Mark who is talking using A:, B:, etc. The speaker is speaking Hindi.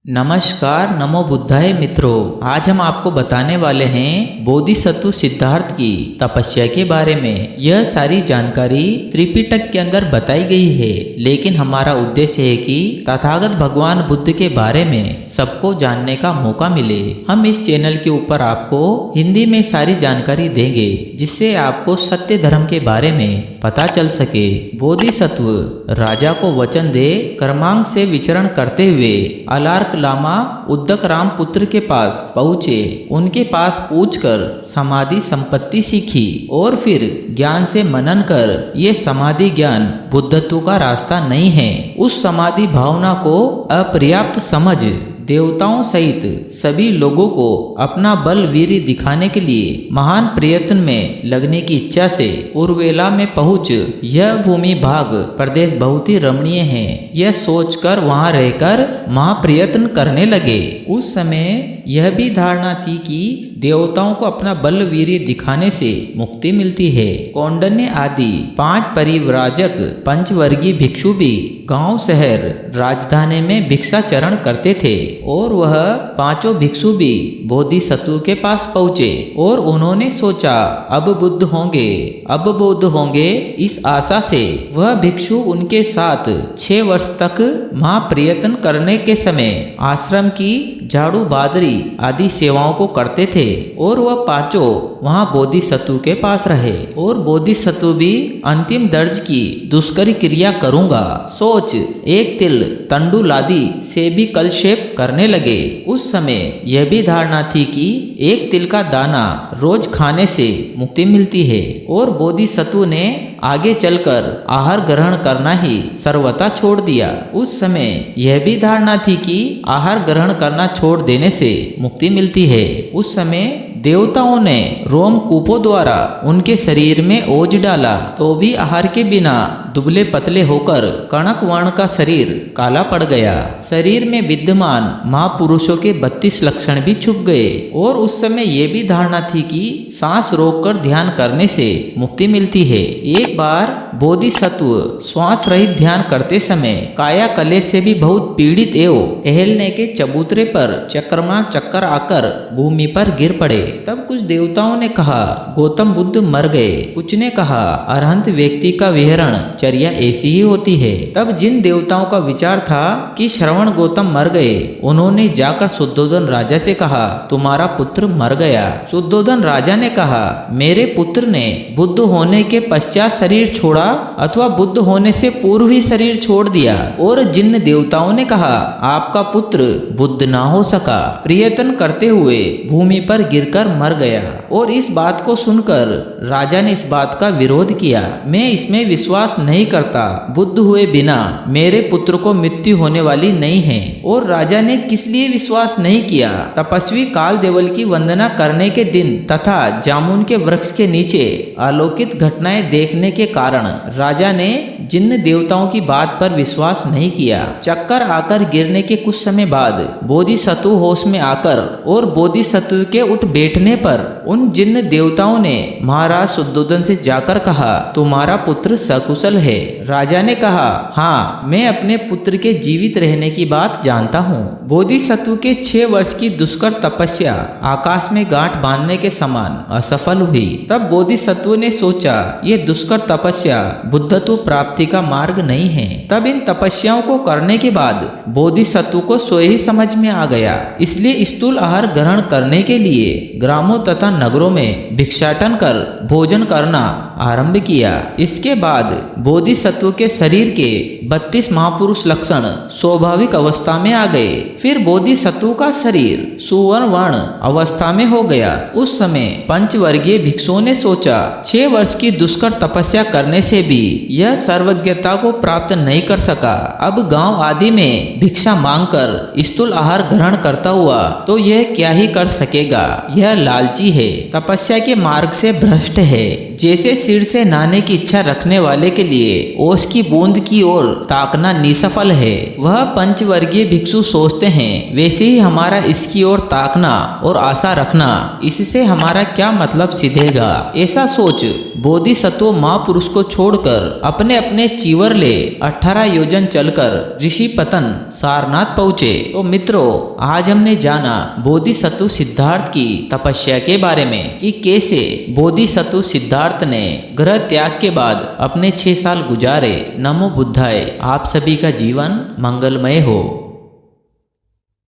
A: नमस्कार, नमो बुद्धाय मित्रों। आज हम आपको बताने वाले हैं बोधिसत्व सिद्धार्थ की तपस्या के बारे में। यह सारी जानकारी त्रिपिटक के अंदर बताई गई है, लेकिन हमारा उद्देश्य है कि तथागत भगवान बुद्ध के बारे में सबको जानने का मौका मिले। हम इस चैनल के ऊपर आपको हिंदी में सारी जानकारी देंगे, जिससे आपको सत्य धर्म के बारे में पता चल सके। बोधिसत्व राजा को वचन दे कर्मांग से विचरण करते हुए अलार्क लामा उद्दक राम पुत्र के पास पहुँचे। उनके पास पूछकर समाधि संपत्ति सीखी और फिर ज्ञान से मनन कर ये समाधि ज्ञान बुद्धत्व का रास्ता नहीं है। उस समाधि भावना को अपर्याप्त समझ देवताओं सहित सभी लोगों को अपना बल वीर्य दिखाने के लिए महान प्रयत्न में लगने की इच्छा से उर्वेला में पहुंच यह भूमि भाग प्रदेश बहुत ही रमणीय है, यह सोचकर वहां रहकर महाप्रयत्न करने लगे। उस समय यह भी धारणा थी कि देवताओं को अपना बल वीर्य दिखाने से मुक्ति मिलती है। कौंडन्य आदि 5 परिव्राजक पंचवर्गीय भिक्षु भी गांव शहर राजधानी में भिक्षाचरण करते थे और वह 5 भिक्षु भी बोधिसत्व के पास पहुँचे और उन्होंने सोचा अब बुद्ध होंगे। इस आशा से वह भिक्षु उनके साथ 6 वर्ष तक महाप्रयत्न करने के समय आश्रम की झाड़ू बादरी आदि सेवाओं को करते थे और वह 5 वहां बोधिसत्व के पास रहे। और बोधिसत्व भी अंतिम दर्ज की दुष्कर क्रिया करूंगा सोच एक तिल तंडुलादि से भी कलक्षेप करने लगे। उस समय यह भी धारणा थी कि एक तिल का दाना रोज खाने से मुक्ति मिलती है और बोधिसत्व ने आगे चलकर आहार ग्रहण करना ही सर्वथा छोड़ दिया। उस समय यह भी धारणा थी कि आहार ग्रहण करना छोड़ देने से मुक्ति मिलती है। उस समय देवताओं ने रोमकूपों द्वारा उनके शरीर में ओज डाला, तो भी आहार के बिना दुबले पतले होकर कणक वर्ण का शरीर काला पड़ गया। शरीर में विद्यमान महापुरुषों के 32 लक्षण भी छुप गए। और उस समय ये भी धारणा थी कि सांस रोककर ध्यान करने से मुक्ति मिलती है। एक बार बोधिसत्व श्वास रहित ध्यान करते समय काया कलेश से भी बहुत पीड़ित एवं टहलने के चबूतरे पर चक्कर आकर भूमि पर गिर पड़े। तब कुछ देवताओं ने कहा गौतम बुद्ध मर गए, कुछ ने कहा अरहंत व्यक्ति का विहरण चर्या ऐसी ही होती है। तब जिन देवताओं का विचार था कि श्रवण गौतम मर गए, उन्होंने जाकर शुद्धोधन राजा से कहा तुम्हारा पुत्र मर गया। शुद्धोधन राजा ने कहा मेरे पुत्र ने बुद्ध होने के पश्चात शरीर छोड़ा अथवा बुद्ध होने से पूर्व ही शरीर छोड़ दिया। और जिन देवताओं ने कहा आपका पुत्र बुद्ध ना हो सका, प्रयत्न करते हुए भूमि पर गिरकर मर गया। और इस बात को सुनकर राजा ने इस बात का विरोध किया, मैं इसमें विश्वास नहीं करता, बुद्ध हुए बिना मेरे पुत्र को मृत्यु होने वाली नहीं है। और राजा ने किस लिए विश्वास नहीं किया? तपस्वी काल देवल की वंदना करने के दिन तथा जामुन के वृक्ष के नीचे अलौकिक घटनाएं देखने के कारण राजा ने जिन देवताओं की बात पर विश्वास नहीं किया। चक्कर आकर गिरने के कुछ समय बाद बोधिसत्व होश में आकर और बोधिसत्व के उठ बैठने पर उन जिन देवताओं ने महाराज शुद्धोधन से जाकर कहा तुम्हारा पुत्र सकुशल है। राजा ने कहा हाँ, मैं अपने पुत्र के जीवित रहने की बात जानता हूँ। बोधिसत्व के 6 वर्ष की दुष्कर तपस्या आकाश में गांठ बांधने के समान असफल हुई। तब बोधिसत्व ने सोचा ये दुष्कर तपस्या बुद्धत्व प्राप्ति का मार्ग नहीं है। तब इन तपस्याओं को करने के बाद बोधिसत्व को स्वयं ही समझ में आ गया, इसलिए स्थूल आहार ग्रहण करने के लिए ग्रामों तथा नगरों में भिक्षाटन कर भोजन करना आरंभ किया। इसके बाद बोधिसत्व के शरीर के 32 महापुरुष लक्षण स्वाभाविक अवस्था में आ गए। फिर बोधिसत्व का शरीर सुवर्ण वर्ण अवस्था में हो गया। उस समय पंचवर्गीय भिक्षुओं ने सोचा 6 वर्ष की दुष्कर तपस्या करने से भी यह सर्वज्ञता को प्राप्त नहीं कर सका, अब गांव आदि में भिक्षा मांगकर स्थूल आहार ग्रहण करता हुआ तो यह क्या ही कर सकेगा। यह लालची है, तपस्या के मार्ग से भ्रष्ट है। जैसे सिर से नहाने की इच्छा रखने वाले के लिए ओस की बूंद की ओर ताकना निसफल है, वह पंचवर्गीय भिक्षु सोचते हैं, वैसे ही हमारा इसकी ओर ताकना और आशा रखना, इससे हमारा क्या मतलब सिधेगा। ऐसा सोच बोधिसत्व महापुरुष को छोड़कर अपने अपने चीवर ले 18 योजन चलकर ऋषि पतन सारनाथ पहुँचे। तो मित्रों, आज हमने जाना बोधिसत्व सिद्धार्थ की तपस्या के बारे में कि कैसे बोधिसत्व सिद्धार्थ ने ग्रह त्याग के बाद अपने 6 साल गुजारे। नमो बुद्धाय। आप सभी का जीवन मंगलमय हो।